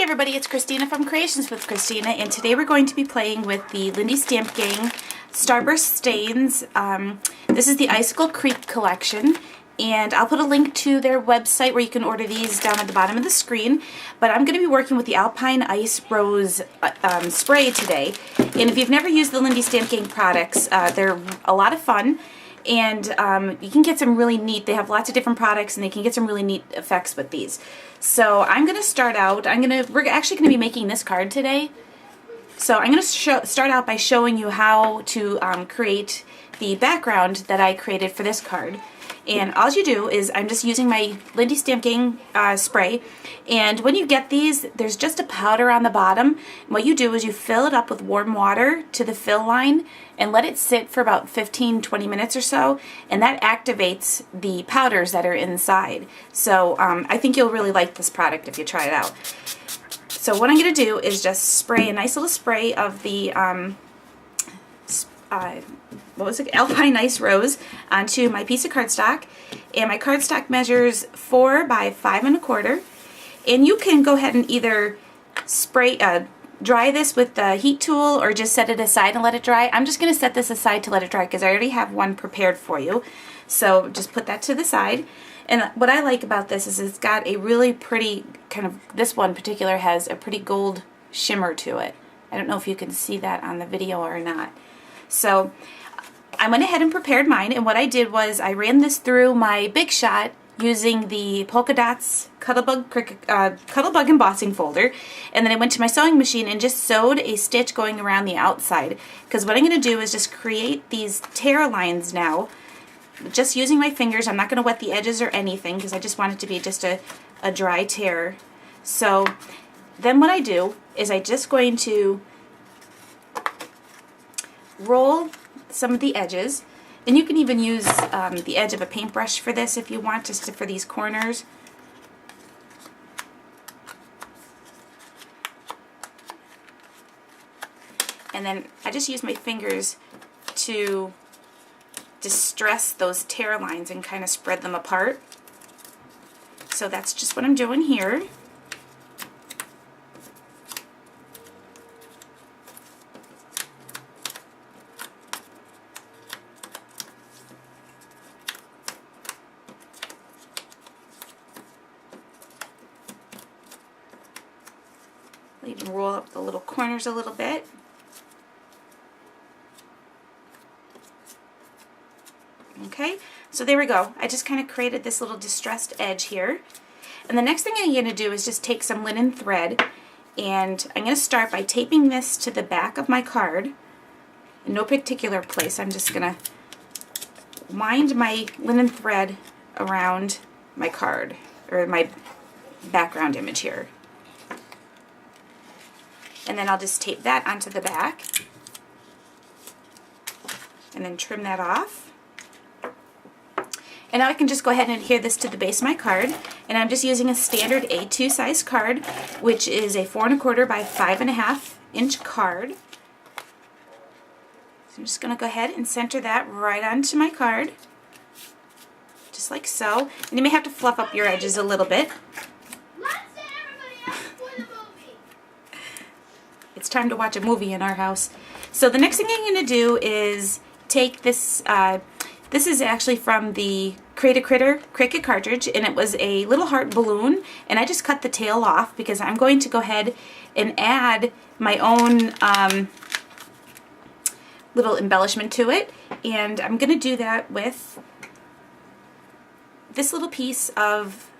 Hey everybody, it's Christina from Creations with Christina, and today we're going to be playing with the Lindy Stamp Gang Starburst stains. This is the Icicle Creek collection, and I'll put a link to their website where you can order these down at the bottom of the screen. But I'm going to be working with the Alpine Ice Rose spray today, and if you've never used the Lindy Stamp Gang products, they're a lot of fun. And you can get some really neat, they have lots of different products and they can get some really neat effects with these. So I'm going to start out, we're actually going to be making this card today. So I'm going to start out by showing you how to create the background that I created for this card. And all you do is, I'm just using my Lindy Stamp Gang spray, and when you get these, there's just a powder on the bottom. What you do is you fill it up with warm water to the fill line and let it sit for about 15-20 minutes or so, and that activates the powders that are inside. So I think you'll really like this product if you try it out. So what I'm going to do is just spray a nice little spray of the Alpine Ice Rose onto my piece of cardstock, and my cardstock measures 4 by 5 1/4. And you can go ahead and either spray dry this with the heat tool or just set it aside and let it dry. I'm just going to set this aside to let it dry because I already have one prepared for you. So just put that to the side. And what I like about this is it's got a really pretty this one in particular has a pretty gold shimmer to it. I don't know if you can see that on the video or not. So I went ahead and prepared mine, and what I did was I ran this through my Big Shot using the Polka Dots Cuttlebug embossing folder, and then I went to my sewing machine and just sewed a stitch going around the outside, because what I'm going to do is just create these tear lines now, just using my fingers. I'm not going to wet the edges or anything because I just want it to be just a dry tear. So then what I do is I just going to roll some of the edges, and you can even use the edge of a paintbrush for this if you want, just for these corners. And then I just use my fingers to distress those tear lines and kind of spread them apart. So that's just what I'm doing here. I'll even roll up the little corners a little bit. Okay, so there we go. I just kind of created this little distressed edge here. And the next thing I'm going to do is just take some linen thread, and I'm going to start by taping this to the back of my card. In no particular place, I'm just going to wind my linen thread around my card, or my background image here. And then I'll just tape that onto the back and then trim that off. And now I can just go ahead and adhere this to the base of my card, and I'm just using a standard A2 size card, which is a 4 1/4 by 5 1/2 inch card. So I'm just going to go ahead and center that right onto my card, just like so. And you may have to fluff up your edges a little bit. It's time to watch a movie in our house. So the next thing I'm going to do is take this, this is actually from the Create a Cricut cartridge, and it was a little heart balloon, and I just cut the tail off because I'm going to go ahead and add my own little embellishment to it. And I'm going to do that with this little piece of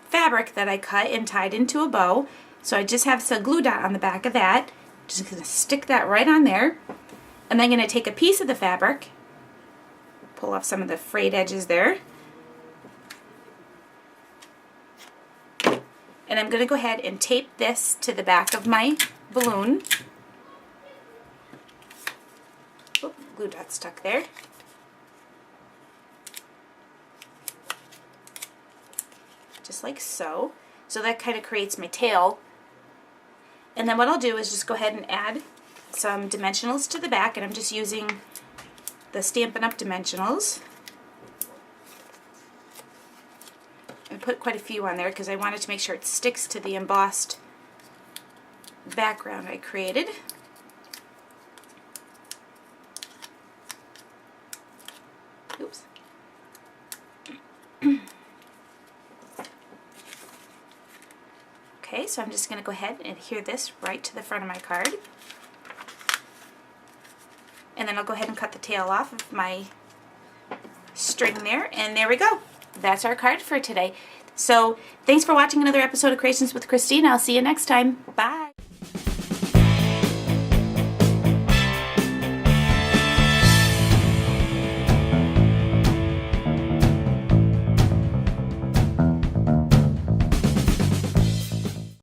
fabric that I cut and tied into a bow. So I just have some glue dot on the back of that. Just going to stick that right on there. And then I'm going to take a piece of the fabric, pull off some of the frayed edges there, and I'm going to go ahead and tape this to the back of my balloon. Oh, glue dot stuck there. Just like so. So that kind of creates my tail. And then what I'll do is just go ahead and add some dimensionals to the back, and I'm just using the Stampin' Up! Dimensionals. I put quite a few on there because I wanted to make sure it sticks to the embossed background I created. Oops. Okay, so I'm just going to go ahead and adhere this right to the front of my card. And then I'll go ahead and cut the tail off of my string there, and there we go. That's our card for today. So thanks for watching another episode of Creations with Christine. I'll see you next time. Bye.